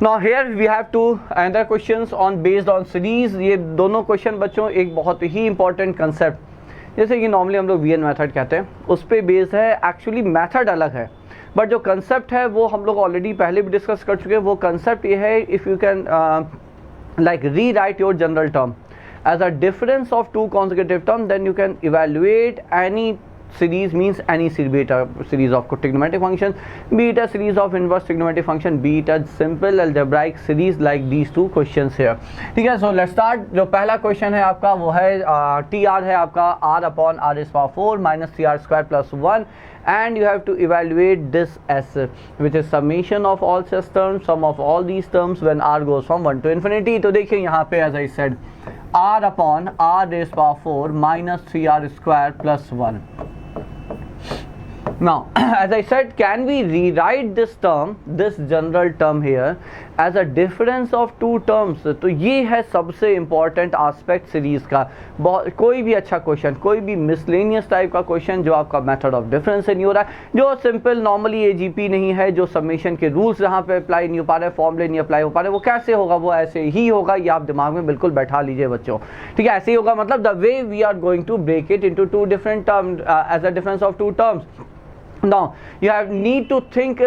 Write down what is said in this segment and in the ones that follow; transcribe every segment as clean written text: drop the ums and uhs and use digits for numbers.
Now here we have two another questions on based on series. ये दोनों question बच्चों एक बहुत ही इंपॉर्टेंट कंसेप्ट, जैसे कि नॉर्मली हम लोग वीएन मेथड कहते हैं, उस पर बेस्ड है। एक्चुअली मेथड अलग है बट जो कंसेप्ट है वो हम लोग ऑलरेडी पहले भी डिस्कस कर चुके हैं। वो कंसेप्ट ये है, इफ़ यू कैन लाइक री right your general term as a difference of two consecutive terms, then you can evaluate any series, means any series, be it a series of trigonometric functions, be it a series of inverse trigonometric function, be it a simple algebraic series like these two questions here. ठीक है, so let's start. जो पहला question है आपका वो है T R है आपका r upon r is power 4 minus 3r square plus 1, and you have to evaluate this s, which is summation of all such terms, sum of all these terms when r goes from 1 to infinity. तो देखिए यहाँ पे as I said r upon r raised power 4 minus 3r square plus 1. Now as I said, can we rewrite this term, this general term here as a difference of two terms? तो ये है सबसे important aspect series का। कोई भी अच्छा question, कोई भी miscellaneous टाइप का क्वेश्चन जो आपका मेथड ऑफ डिफरेंस से नहीं हो रहा है, जो सिंपल नॉर्मली एजीपी नहीं है, जो सबमिशन के रूल्स जहाँ पे अप्लाई नहीं हो पा रहे, फॉर्मूले नहीं अप्लाई हो पा रहे, वो कैसे होगा? वो ऐसे ही होगा। ये आप दिमाग में बिल्कुल बैठा लीजिए बच्चों, ठीक है? ऐसे ही होगा, मतलब the way we are going to break it into two different terms as a difference of two terms. Now you have need to think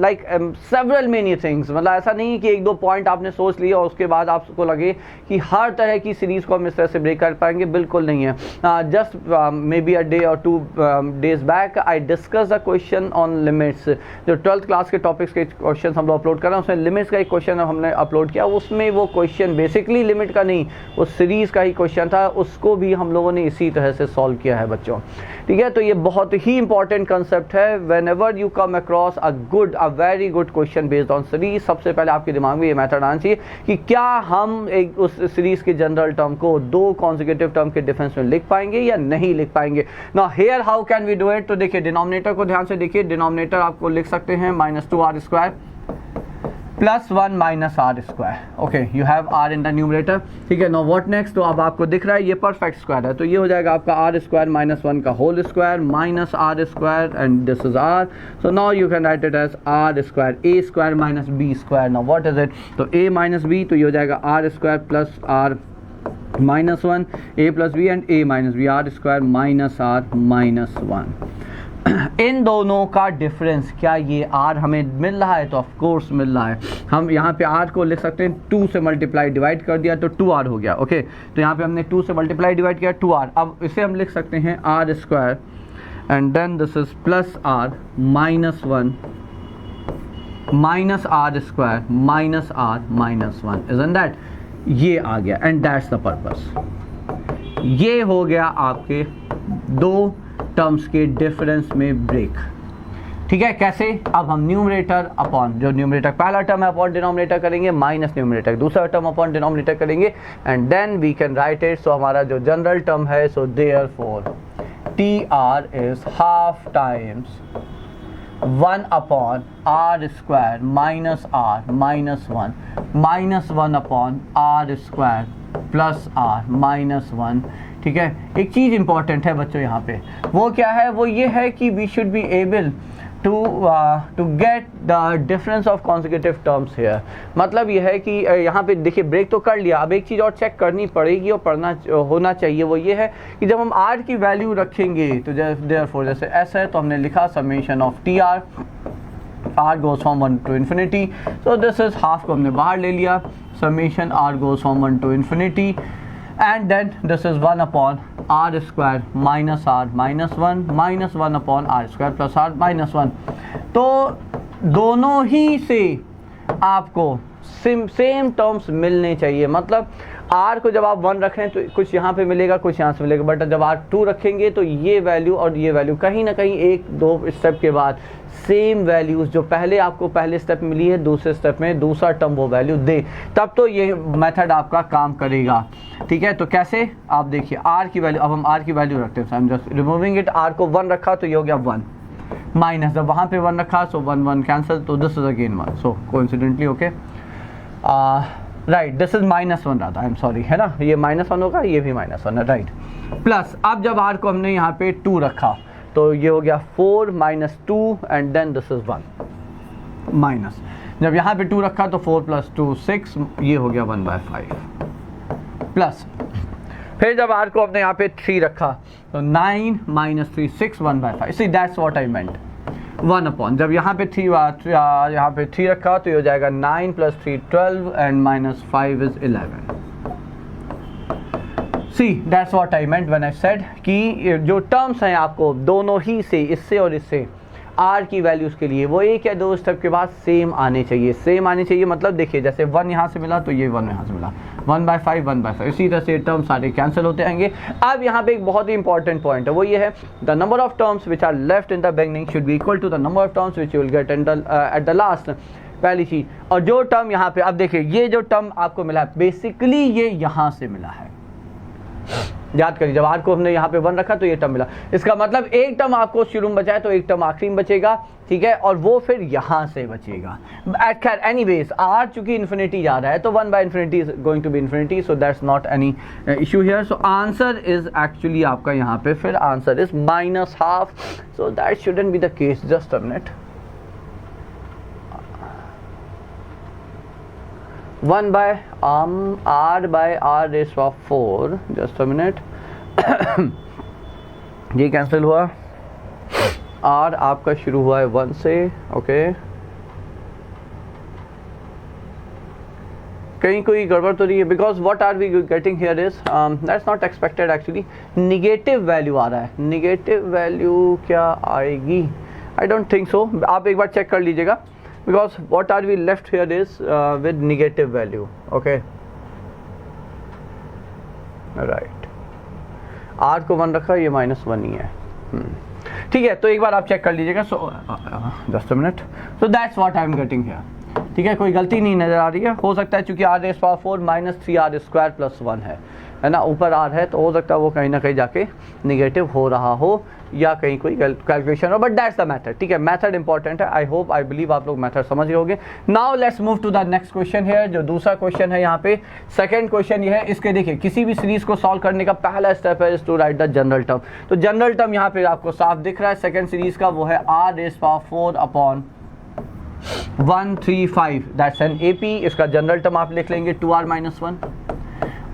like several many things. मतलब ऐसा नहीं कि एक दो पॉइंट आपने सोच लिया और उसके बाद आपको लगे कि हर तरह की सीरीज को हम इस तरह से ब्रेक कर पाएंगे, बिल्कुल नहीं है. Just may be a day और 2 days back I discuss the question on limits. जो 12th क्लास के टॉपिक्स के क्वेश्चन हम लोग अपलोड कर रहे हैं, उसमें लिमिट्स का एक क्वेश्चन हमने अपलोड किया. उसमें वो क्वेश्चन बेसिकली लिमिट का नहीं, वो सीरीज का ही क्वेश्चन था. उसको भी हम लोगों ने इसी तरह से सॉल्व किया है बच्चों, ठीक है? तो ये बहुत ही इंपॉर्टेंट कंसेप्ट है. whenever you come across a very good question based on series, सबसे पहले आपके दिमाग में ये मेथड आना चाहिए कि क्या हम एक उस सीरीज के जनरल टर्म को दो कॉन्जिक्यूटिव टर्म के डिफरेंस में लिख पाएंगे या नहीं लिख पाएंगे. Now here how can we do it? तो देखिए डिनोमिनेटर को ध्यान से देखिए. डिनोमिनेटर आपको लिख सकते हैं -2r square plus 1 minus R square. Okay, you have R in the numerator, ठीक है? No what next? तो अब आपको दिख रहा है ये परफेक्ट स्क्वायर है, तो ये हो जाएगा आपका आर स्क्वायर माइनस 1 का whole square minus R square, and this is R. So now you can write it as R square A square minus B square. Now what is it? तो A minus B, तो ये हो जाएगा R square plus R minus 1, A plus B and A minus B, R square minus R minus 1. इन दोनों का difference क्या ये r हमें मिल रहा है? तो ऑफ कोर्स मिल रहा है. हम यहाँ पे r को लिख सकते हैं 2 से मल्टीप्लाई डिवाइड कर दिया तो 2r हो गया. ओके, तो यहाँ पे हमने 2 से मल्टीप्लाई डिवाइड किया 2r. अब इसे हम लिख सकते हैं r square and then this is plus r minus 1 minus R square minus r minus 1. Isn't that? ये आ गया एंड दैट्स द पर्पस. ये हो गया आपके दो टर्म्स के डिफरेंस में ब्रेक, ठीक है? कैसे? अब हम न्यूमरेटर अपॉन, जो न्यूमरेटर पहला टर्म है अपॉन डिनोमिनेटर करेंगे, माइनस न्यूमरेटर दूसरा टर्म अपॉन डिनोमिनेटर करेंगे, and then we can write it. So हमारा जो जनरल टर्म है, so therefore T R is half times 1 upon R square minus R minus 1 minus 1 upon R square plus R minus 1. ठीक है, एक चीज़ important है बच्चों यहाँ पे, वो क्या है? वो ये है कि we should be able to get the difference of consecutive terms here. मतलब ये है कि यहाँ पे देखिए ब्रेक तो कर लिया, अब एक चीज़ और चेक करनी पड़ेगी और पढ़ना होना चाहिए. वो ये है कि जब हम r की वैल्यू रखेंगे तो देयरफॉर जैसे s है तो हमने लिखा summation of T R, r goes from 1 to infinity, so this is half को हमने बाहर ले लिया, summation r goes from 1 to infinity, and then this is 1 upon r square minus r minus 1 minus 1 upon r square plus r minus 1. तो दोनों ही से आपको same terms मिलने चाहिए. मतलब r को जब आप 1 रखें तो कुछ यहाँ पे मिलेगा, कुछ यहाँ से मिलेगा, बट जब आप 2 रखेंगे तो ये वैल्यू और ये वैल्यू कहीं ना कहीं एक दो स्टेप के बाद सेम वैल्यूज जो पहले आपको पहले स्टेप मिली है दूसरे स्टेप में दूसरा टर्म वो वैल्यू दे, तब तो ये मेथड आपका काम करेगा. ठीक है, तो कैसे? आप देखिए r की वैल्यू, अब हम r की वैल्यू रखते हैं, I am just removing it. r को 1 रखा तो ये हो गया 1 माइनस, जब वहाँ पे 1 रखा सो 1 1 कैंसिल, तो this is again 1. So coincidentally okay right, this is minus 1 रहा था, आई एम सॉरी, है ना? ये -1 होगा, ये भी -1 है, राइट. प्लस अब जब r को हमने यहाँ पे 2 रखा तो ये हो गया 4 - 2 and then this is 1 minus. जब यहाँ पे 2 रखा तो 4 + 2 6, ये हो गया 1/5 प्लस, फिर जब r को अपने यहाँ पे 3 रखा तो 9 - 3 6 1/5। सी दैट्स व्हाट आई मेंट, 1/, जब यहाँ पे 3 रखा तो ये हो जाएगा 9 + 3 12 and -5 is 11। See that's what I meant when I said कि जो टर्म्स हैं आपको दोनों ही से, इससे और इससे, r की वैल्यूज़ के लिए वो एक या दो स्टेप के बाद सेम आने चाहिए। सेम आने चाहिए मतलब देखिए जैसे 1 यहाँ से मिला तो ये 1 यहाँ से मिला, 1/5 1/5, इसी तरह से टर्म सारे कैंसिल होते आएंगे। अब यहाँ पे एक बहुत ही इंपॉर्टेंट पॉइंट है, वो ये है the number of terms which are left in the beginning should be equal to the number of terms which you will get at the last. पहली चीज़, और जो टर्म यहाँ पे अब देखिए ये जो टर्म आपको मिला है बेसिकली ये यहाँ से मिला है, याद करिए जब r को हमने यहाँ पे 1 रखा तो ये टर्म मिला, इसका मतलब एक टर्म आपको शुरू में बचा है तो एक टर्म आखिरी में बचेगा, ठीक है, और वो फिर यहाँ से बचेगा। खैर एनीवेज r चूंकि इन्फिनिटी जा रहा है तो 1/∞ is going to be infinity, so that's not any issue here. So answer is actually आपका यहाँ पे फिर answer is -½ so that shouldn't be the case. Just a minute, 1/r/r⁴, just a minute, ये cancel हुआ, r आपका शुरू हुआ है 1 से, ओके, कहीं कोई गड़बड़ तो नहीं है, because what are we getting here is that's not expected actually, negative value आ रहा है, निगेटिव वैल्यू क्या आएगी, आई डोंट थिंक सो, आप एक बार चेक कर लीजिएगा, because what are we left here is with negative value, okay, right, r को 1 रखा, ये -1 ही है, ठीक है, तो एक बार आप चेक कर लीजिएगा। So just a minute, so that's what I am getting here, ठीक है, कोई गलती नहीं नजर आ रही है, हो सकता है क्योंकि r⁴ -3r² + 1 है ना, ऊपर r है तो हो सकता है वो कहीं ना कहीं जाके निगेटिव हो रहा हो या कहीं कोई कैलकुलेशन हो, बट दैट्स द मैथड, ठीक है, मैथड इंपॉर्टेंट है, आई बिलीव आप लोग मैथड समझ रहे होंगे। Now let's move to the next question है, जो दूसरा क्वेश्चन है यहाँ पे, सेकंड क्वेश्चन ये है, इसके देखिए किसी भी सीरीज को सॉल्व करने का पहला स्टेप है to write the general term, तो जनरल टर्म यहाँ पे आपको साफ दिख रहा है सेकंड सीरीज का, वो है r⁴/135, दैट्स एन AP, इसका जनरल टर्म आप लिख लेंगे 2r - 1,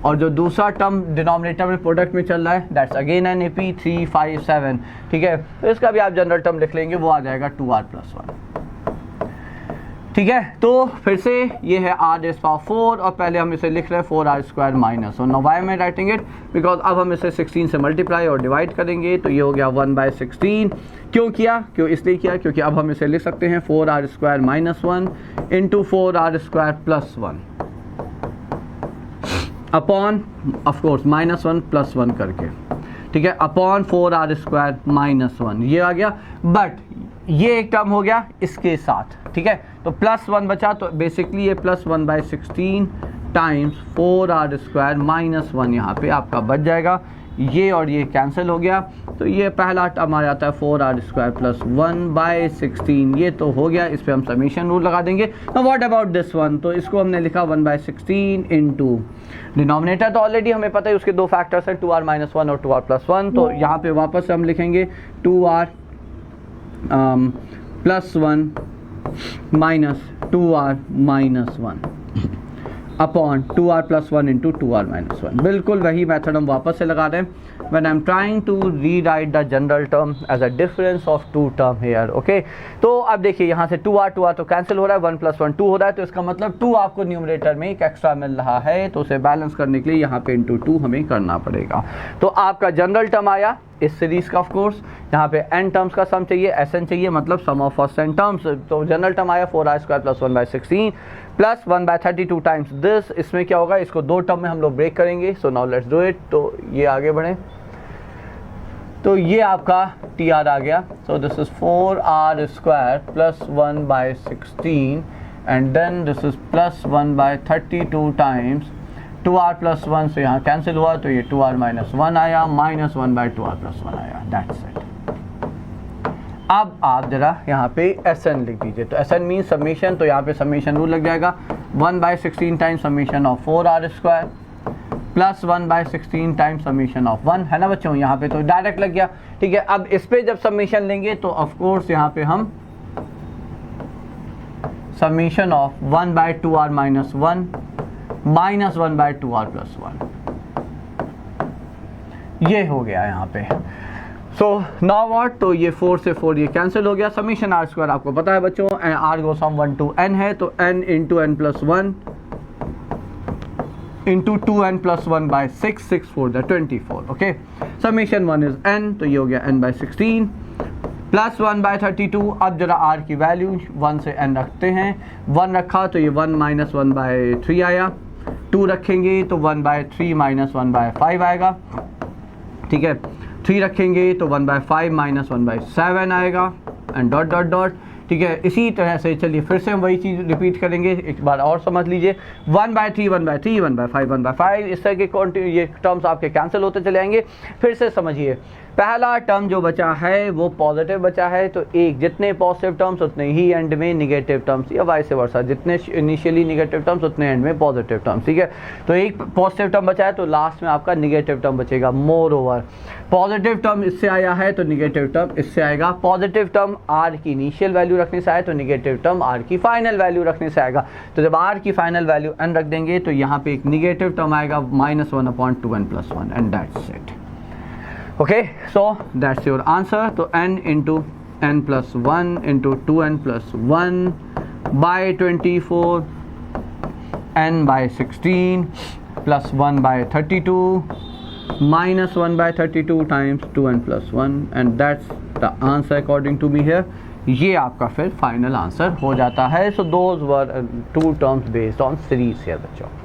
और जो दूसरा टर्म डिनोमिनेटर में प्रोडक्ट में चल रहा है दैट्स अगेन एन AP 357, ठीक है, तो इसका भी आप जनरल टर्म लिख लेंगे, वो आ जाएगा 2r + 1, ठीक है। तो फिर से ये है r⁴, और पहले हम इसे लिख रहे हैं 4r² - 1, why am I writing it, because अब हम इसे 16 से मल्टीप्लाई और डिवाइड करेंगे तो ये हो गया 1/16। क्यों किया, इसलिए किया क्योंकि अब हम इसे लिख सकते हैं 4r² - 1 into 4r² + 1 upon of course -1 + 1 करके, ठीक है, अपॉन 4r² - 1, ये आ गया, बट ये एक टर्म हो गया इसके साथ, ठीक है, तो +1 बचा, तो बेसिकली ये +1/16 टाइम्स 4r² - 1 यहाँ पे आपका बच जाएगा, ये और ये कैंसिल हो गया, तो ये पहला टर्म आ जाता है 4r² + 1/16, ये तो हो गया, इस पे हम समीशन रूल लगा देंगे। व्हाट अबाउट दिस वन, तो इसको हमने लिखा 1/16 इंटू डिनोमिनेटर, तो ऑलरेडी हमें पता है उसके दो फैक्टर्स हैं 2r - 1 और 2r + 1, तो यहाँ पे वापस हम लिखेंगे 2r +1 - 2r - 1 upon 2r + 1 into 2r - 1, बिल्कुल वही मेथड हम वापस से लगा रहे हैं when I'm trying to rewrite the general term as a difference of two term here, okay। तो अब देखिए यहाँ से 2r तो कैंसिल हो रहा है, 1 + 1 2 हो रहा है, तो इसका मतलब 2 आपको न्यूमरेटर में एक एक्स्ट्रा मिल रहा है, तो उसे बैलेंस करने के लिए यहाँ पे इंटू 2 हमें करना पड़ेगा। तो आपका जनरल टर्म आया इस सीरीज का, ऑफ कोर्स यहाँ पे n टर्म्स का सम चाहिए, SN चाहिए, मतलब सम ऑफ फर्स्ट n टर्म्स, तो जनरल टर्म आया 4r² + 1/16 प्लस 1/32 टाइम्स दिस, इसमें क्या होगा, इसको दो टर्म में हम लोग ब्रेक करेंगे, so now let's do it. तो ये आगे बढ़े, तो ये आपका TR आ गया, so this is 4r² + 1/16 and then this is +1/32 times 2r + 1 से यहाँ कैंसिल हुआ, तो ये 2r - 1 आया, -1/2r + 1 आया, दैट्स इट। अब आप जरा यहाँ पे SN लिख दीजिए, तो SN मीन समीशन, तो यहाँ पे समीशन रूल लग जाएगा 1/16 times summation of 4r² plus 1/16 times summation of 1, है ना बच्चों, यहाँ पे तो डायरेक्ट लग गया, ठीक है। अब इस पे जब समीशन लेंगे तो ऑफ कोर्स यहाँ पे हम summation of 1 by 2r minus 1 minus 1 by 2r plus 1, ये हो गया यहाँ पे। सो नाउ व्हाट, तो ये 4 से 4 ये कैंसिल हो गया। समीशन आर स्क्वायर आपको पता है बच्चों, R goes from 1 to n है, तो n into n plus 1 into 2n plus 1 by 6, 6 4 the 24, okay. Summation 1 is n, तो ये हो गया n बाय 16 प्लस 1 बाय 32। अब जरा r की वैल्यू 1 से n रखते हैं, 1 रखा तो ये 1 माइनस 1 बाय 3 आया, 2 रखेंगे तो 1 बाय 3 माइनस 1 बाय 5 आएगा, ठीक है। 3 रखेंगे तो 1 बाय 5 माइनस 1 बाय 7 आएगा, एंड डॉट डॉट डॉट, ठीक है। इसी तरह से चलिए फिर से हम वही चीज़ रिपीट करेंगे, एक बार और समझ लीजिए। 1 बाय 3 1 बाय 3 1 बाय 5 1 बाय 5, इस तरह के ये टर्म्स आपके कैंसिल होते चले जाएंगे। फिर से समझिए, पहला टर्म जो बचा है वो पॉजिटिव बचा है, तो एक जितने पॉजिटिव टर्म्स उतने ही एंड में निगेटिव टर्म्स, या वाइस वर्सा, जितने इनिशियली निगेटिव टर्म्स उतने एंड में पॉजिटिव टर्म्स, ठीक है। तो एक पॉजिटिव टर्म बचा है तो लास्ट में आपका निगेटिव टर्म बचेगा। मोर ओवर पॉजिटिव टर्म इससे आया है तो निगेटिव टर्म इससे आएगा। पॉजिटिव टर्म आर की इनिशियल वैल्यू रखने से आए तो निगेटिव टर्म आर की फाइनल वैल्यू रखने से आएगा। तो जब आर की फाइनल वैल्यू n रख देंगे तो यहाँ पे एक निगेटिव टर्म आएगा -1/2n + 1, and that's it. Okay, so that's your answer. So n into n plus 1 into 2n plus 1 by 24 n by 16 plus 1 by 32 minus 1 by 32 times 2n plus 1, and that's the answer according to me here. ये आपका फिर final answer हो जाता है। So those were two terms based on series here बच्चों।